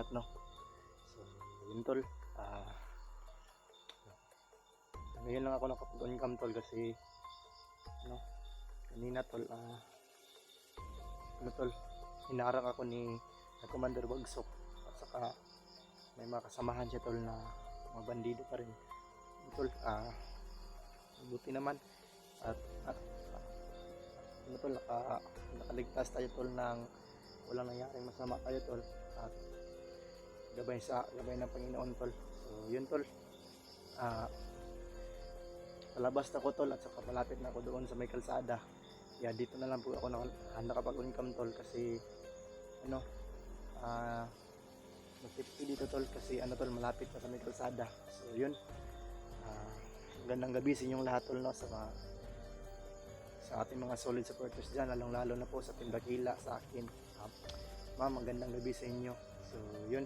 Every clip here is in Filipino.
up, no? So yun tol, ngayon lang ako nakapag-on cam tol kasi ano, kanina tol, ano tol, hinarang ako ni Commander Bagsok at saka may mga kasamahan siya tol na mga bandido pa rin. Yun, tol, buti naman at ano tol, nakaligtas tayo tol ng walang nangyaring masama tayo tol at gabay ng Panginoon tol. So yun tol, palabas na ko tol at saka malapit na ako doon sa may kalsada. Yeah, dito na lang po ako nakapag-on cam tol kasi ano, mag-50 dito tol kasi ano tol, malapit na sa may kalsada. So yun, magandang gabi sa inyong lahat tol, no, sa ating mga solid supporters dyan, lalong lalo na po sa Team Dakila, sa akin. Ma'am, magandang gabi sa inyo. So yun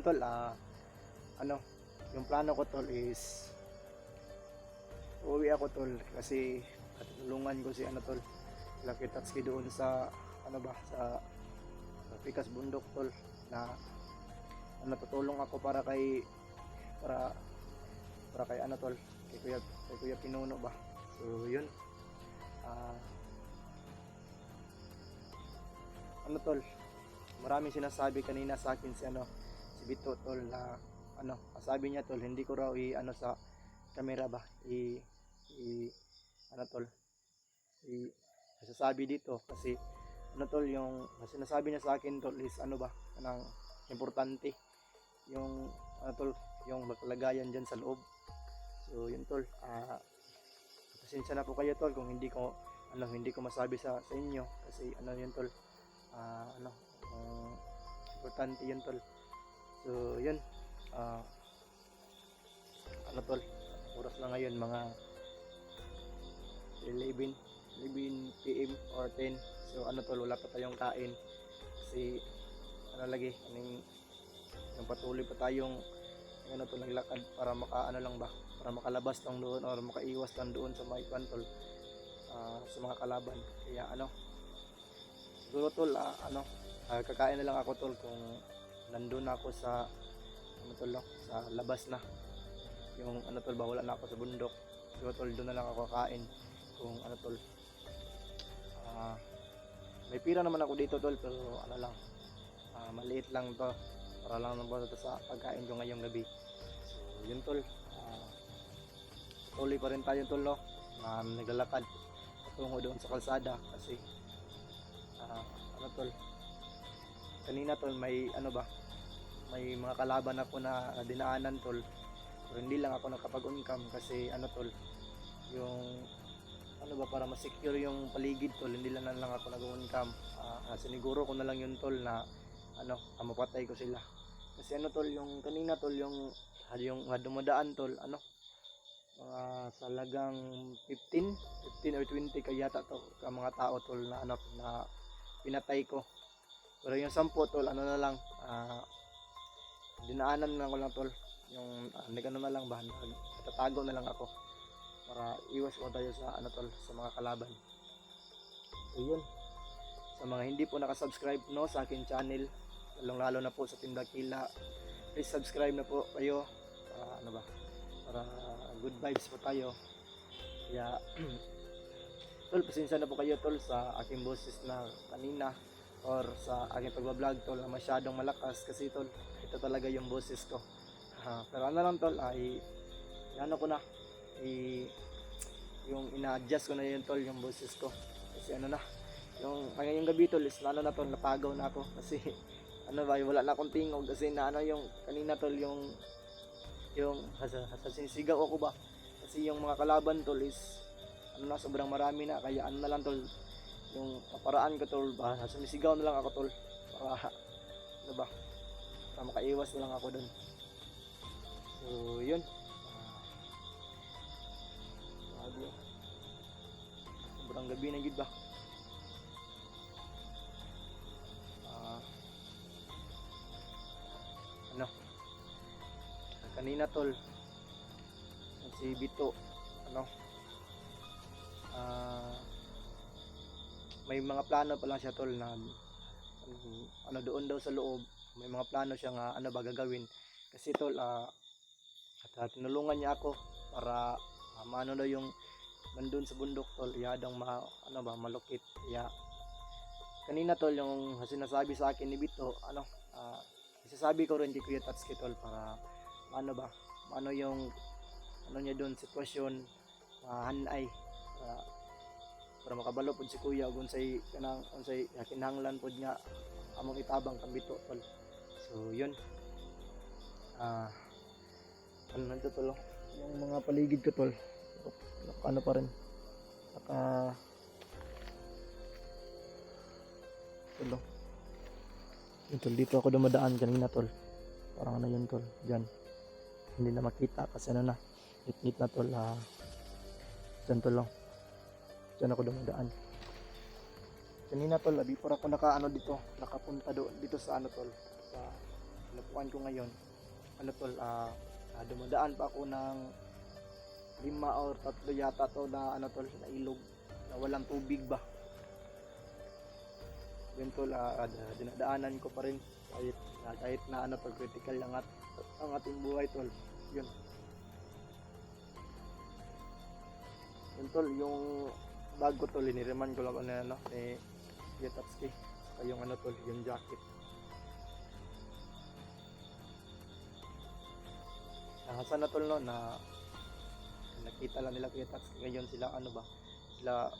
tol, ano, yung plano ko tol is uuwi ako tol kasi katulungan ko si ano tol, Lucky Tatsuki doon sa ano ba, sa Pikas Bundok tol, na tutulong ako para kay ano tol, kay Kuya Pinuno ba. So yun, ano tol, maraming sinasabi kanina sa akin si Bito tol, na ano, sabi niya tol, hindi ko raw ano sa camera ba ano tol, nasasabi dito kasi ano tol, yung sinasabi niya sa akin tol is ano ba, anong importante yung ano tol, yung kalagayan dyan sa loob. So yun tol, pasensya na po kayo tol kung hindi ko masabi sa inyo kasi ano yun tol, ano, importante yun tol. So yun, ano tol, oras na ngayon mga 11 PM or 10. So ano tol, wala pa tayong kain kasi ano lagi, yung patuloy pa tayong ano tol, naglakad para para makalabas lang doon or makaiwas lang doon sa mga tol, sa mga kalaban. Kaya ano, siguro tol, kakain na lang ako tol kung nandun ako sa ano tol, no, sa labas na yung ano tol ba, wala na ako sa bundok. Siguro tol, doon na lang ako kakain kung ano tol, may pira naman ako dito tol, pero ano lang, maliit lang to para lang naman ito sa pagkain ko ngayong gabi. So yun tol, tuloy pa rin tayo tol, no, naglalakad patungo doon sa kalsada kasi ano tol, kanina tol may ano ba, may mga kalaban ako na dinaanan tol, pero hindi lang ako nakapag-on cam kasi ano tol, yung ano ba, para ma-secure yung paligid tol, hindi lang ako nag-on cam. Siniguro ko na lang yun tol na ano, mapatay ko sila kasi ano tol, yung kanina tol, yung dumadaan tol, ano, sa lagang 15 or 20 kayata to ang mga tao tol na ano, na pinatay ko. Pero yung 10 tol, ano na lang, dinaanan na ko lang tol, yung ano na lang ba, natatago na lang ako para iwas ko tayo sa ano tol, sa mga kalaban. So yun, sa mga hindi po nakasubscribe, no, sa akin channel, lalong lalo na po sa Team Dakila, please subscribe na po kayo para ano ba, para good vibes po tayo. Kaya tol, pasensya na po kayo tol sa aking boses na kanina or sa aking pagbablog tol na masyadong malakas kasi tol, ito talaga yung boses ko. Pero ano lang tol, ay ano ko na, yung ina-adjust ko na yun tol, yung boses ko kasi ano na, yung ngayong gabi tol is ano na tol, napagaw na ako kasi ano ba, wala na akong tingog kasi na ano, yung kanina tol, yung sinisigaw ako ba kasi yung mga kalaban tol is ano na, sobrang marami na, kaya ano na lang tol, yung paraan ko tol, sumisigaw na lang ako tol para ano ba, para makaiwas na lang ako dun. So yun, sobrang gabi na gid ba. Ano, kanina tol, si Bito, ano, may mga plano pa lang siya tol na ano, doon daw sa loob may mga plano siya nga ano ba gagawin. Kasi tol, tinulungan niya ako para maano daw yung nandun sa bundok tol, iyadang ano ba malukit. Kaya kanina tol yung sinasabi sa akin ni Bito, isasabi ko rin kay Kuya Tatsuki tol para ano ba, ano yung ano niya doon sitwasyon, hanay para makabalo pod si Kuya ug unsay kinahanglan pod niya among itabang kang Bito tol. So yun, ano nito tol, yung mga paligid ko tol, ano pa rin tol, yun tol, dito ako dumadaan kanina tol, parang ano yun tol, dyan hindi na makita kasi ano na hit na tol. Dyan tol lang, dyan ako dumadaan kanina tol. Before ako nakapunta dito sa ano tol, sa napuan ko ngayon, ano tol, dumadaan pa ako ng 5 or 3 yata to na ano tol, na ilog na walang tubig ba. Yun tol, dinadaanan ko pa rin kahit na ano tol, critical ang ating buhay tol. Yun tol, yung bag ko tol, inireman ko lang ano ni Yatatsuki, saka yung ano tol, yung jacket. Sana tol no, na nakita lang nila Kuya Tatsuki ngayon, sila ano ba, sila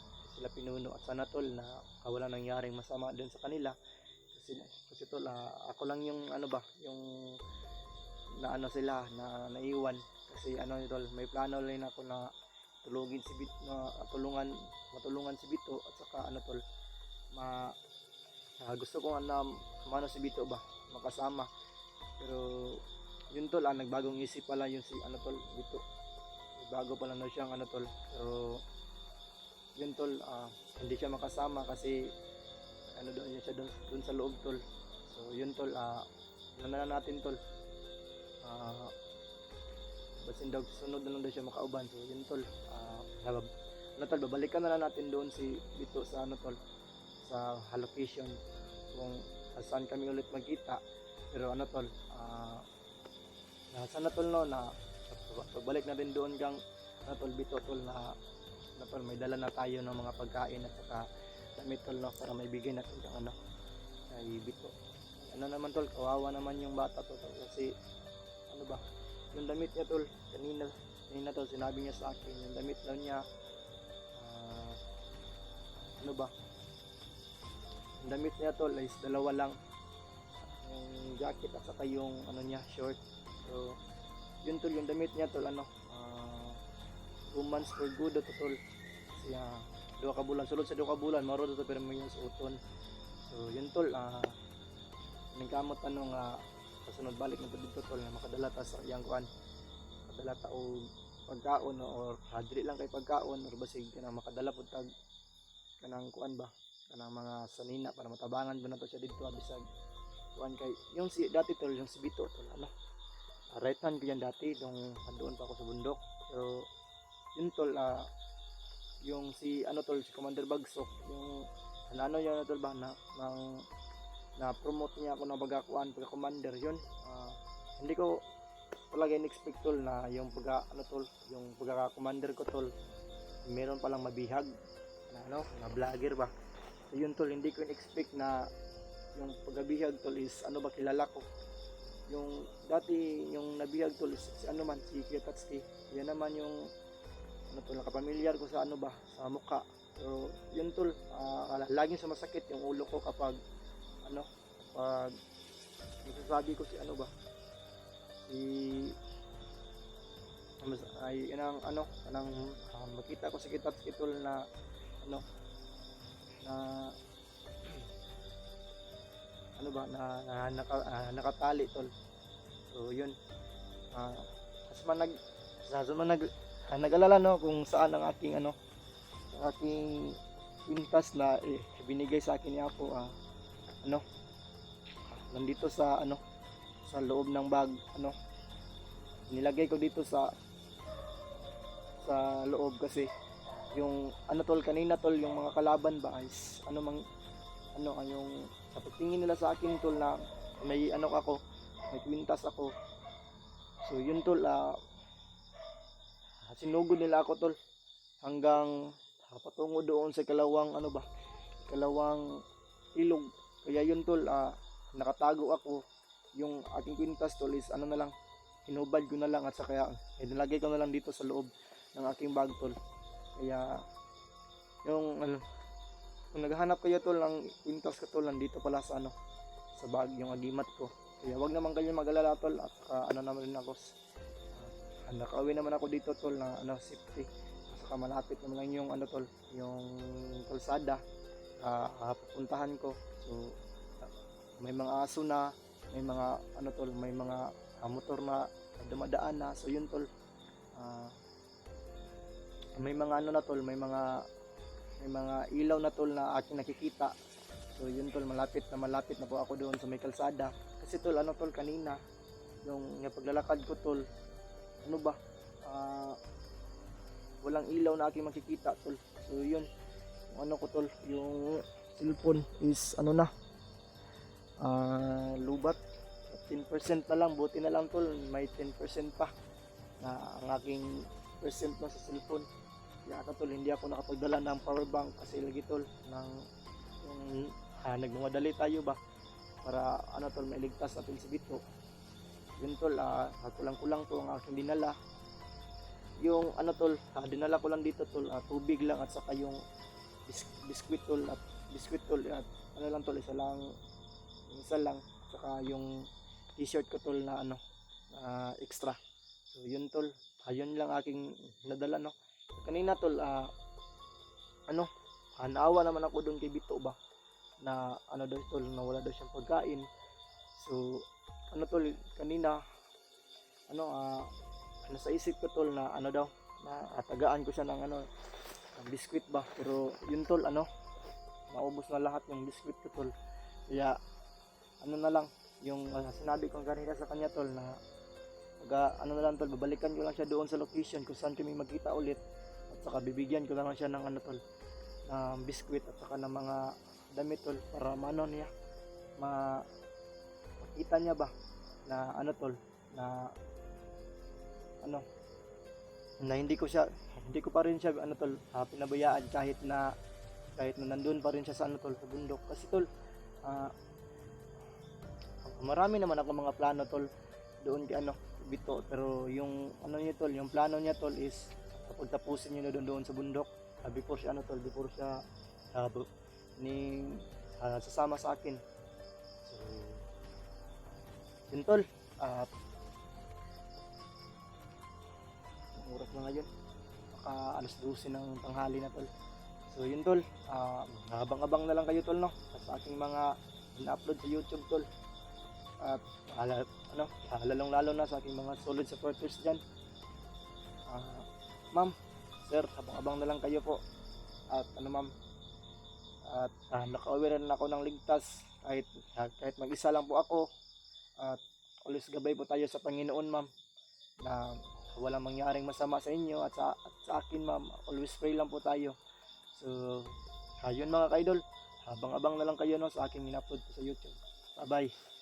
pinuno, at sana tol na wala nangyaring masama dun sa kanila. Kasi tol, ako lang yung ano ba, yung na ano sila na naiwan. Kasi ano tol, may plano rin ako na tulungin si Bito, na matulungan si Bito, at saka ano tol, gusto ko na mano si Bito ba, makasama. Pero yun tol, nagbagong isip pala yung si ano tol, Bito. Bago pala na siyang ano tol. Pero yun tol, hindi siya makasama kasi ano doon siya doon sa loob tol. So yun tol, ano na natin tol, basin daw sunod na lang daw siya makauban. So yun tol, ano tol, babalikan na lang natin doon si Bito sa ano tol, sa location kung saan kami ulit magkita. Pero ano tol, sana tol no, na pagbalik na rin doon kang ano tol, Bito tol, na ano tol, may dala na tayo ng mga pagkain at saka damit tol no, para may bigay natin kang ano kay Bito. Ano naman tol, kawawa naman yung bata tol, kasi ano ba, yung damit niya tol, kanina tol sinabi niya sa akin, yung damit daw niya, ano ba, yung damit niya tol is dalawa lang, yung jacket at saka yung ano niya, short. So yun tol, yung damit niya tol, 2 months for good to tol. Kasi 2 ka bulan, sulod sa 2 ka bulan maro to pero may yung suoton. So yun tol, nagkamot kasunod balik na to dito tol, na makadala ta sa iyang kuan, makadala ta og pagkaon or hadri lang kay pagkaon, or basig kanang makadala pud tag kanang kuan ba, kanang mga sanina para matabangan ba na to siya dito bisag kuan. Kay yung si dati tol, yung si Bito tol, right hand ko yan dati nung doon pa ako sa bundok. Pero yun tol, yung si ano tol, si Commander Bagsok, yung ano yun tol ba, na promote niya ako ng pagkakuan, pagka-commander yun. Hindi ko talaga in-expect tol na yung yung pagka-commander ko tol, meron palang mabihag na na vlogger ba. So yun tol, hindi ko in-expect na yung pagkabihag tol is ano ba, kilala ko. Yung dati yung nabihag tol si ano man, si Kuya Tatsuki, yan naman yung ano tol, nakapamilyar ko sa ano ba, sa mukha. Pero yun tol, laging sumasakit yung ulo ko kapag nasasabi ko si ano ba, makita ko si Tatsuki tol na nakatali tol. So yun, nag-alala no kung saan ang aking aking pintas na binigay sa akin ni Apo, nandito sa sa loob ng bag, nilagay ko dito sa loob. Kasi yung tol, kanina tol, yung mga kalaban ba is yung sa pagtingin nila sa akin tol, na may ano ako, may kwintas ako. So yun tol, sinugod nila ako tol hanggang patungo doon sa kalawang ano ba, kalawang ilog. Kaya yun tol, nakatago ako. Yung aking kwintas tol is ano na lang, hinubad ko na lang at saka nilagay ko na lang dito sa loob ng aking bag tol. Kaya yung ano, kung naghahanap kayo tol ng kwintas ko tol, nandito pala sa ano, sa bag yung agimat ko. Kaya wag naman kayo mag-alala tol, at saka ano naman rin ako, nakauwi naman ako dito tol na ano, safety. At saka malapit naman lang yung ano tol, yung kalsada, pupuntahan ko. So may mga aso na, may mga ano tol, may mga motor na dumadaan na. So yun tol, may mga ano na tol, may mga ilaw na tol na aking nakikita. So yun tol, malapit na po ako doon sa may kalsada. Kasi tol, ano tol, kanina yung paglalakad ko tol, ano ba, walang ilaw na aking makikita tol. So yun, yung ano ko tol, yung cellphone is ano na, lubat. 10% na lang, buti na lang tol, may 10% pa na ang aking percent na sa cellphone. Kaya ako tol, hindi ako nakapagdala ng power bank kasi lagi tol ng yung nagmamadali tayo ba para ano tol, mailigtas natin si Bito. Yun tol, kulang-kulang to ang aking dinala. Yung ano tol, dinala ko lang dito tol, tubig lang at saka yung biskwit tol at ano lang tol, isa lang, saka yung t-shirt ko tol na ano, extra. So yun tol, ayun lang aking nadala no. Kanina tol, ano, naawa naman ako doon kay Bito ba na ano daw tol, na wala daw siyang pagkain. So ano tol, kanina ano, nasa isip ko tol na ano daw, na tagaan ko siya ng ano, ng biskwit ba. Pero yun tol, ano, naubos na lahat yung biskwit ko tol. Kaya ano na lang, yung sinabi ko kanina sa kanya tol na ano na lang tol, babalikan ko lang siya doon sa location kung saan kami magkita ulit. At saka bibigyan ko lang siya ng ano tol, ng biskwit at saka ng mga damit tol, para maano niya, makita niya ba na ano tol, na ano, na hindi ko pa rin siya ano tol, pinabayaan kahit na nandun pa rin siya sa ano tol, sa bundok. Kasi tol, marami naman ako mga plano tol doon kay ano, Bito. Pero yung ano niya tol, yung plano niya tol is kapag tapusin niya na doon sa bundok, before siya ano tol, before siya sasama sa akin. So yun tol, oras na ngayon, baka alas 12 ng tanghali na tol. So yun tol, habang-abang na lang kayo tol no sa aking mga ina-upload sa YouTube tol. At lalong-lalo na sa aking mga solid supporters dyan. Ma'am, sir, abang-abang na lang kayo po. At ano ma'am, at nakauwi rin ako ng ligtas kahit mag-isa lang po ako. At always gabay po tayo sa Panginoon ma'am, na walang mangyaring masama sa inyo at sa akin ma'am. Always pray lang po tayo. So ayun mga ka-idol, habang-abang na lang kayo no sa aking in-upload ko sa YouTube. Bye bye.